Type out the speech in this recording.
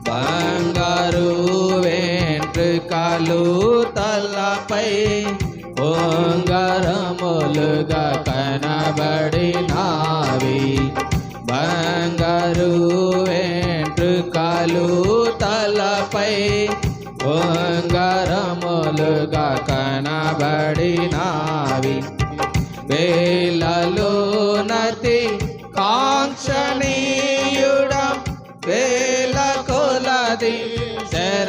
బంగారు వెంట్రుకలు తలపై ఉంగరములుగా కనబడినావి. బంగారు వెంట్రుకలు తలపై ఉంగరములుగా కనబడినావి. వేలలోనతి కాంక్షణీయుడ వేల కొలది శర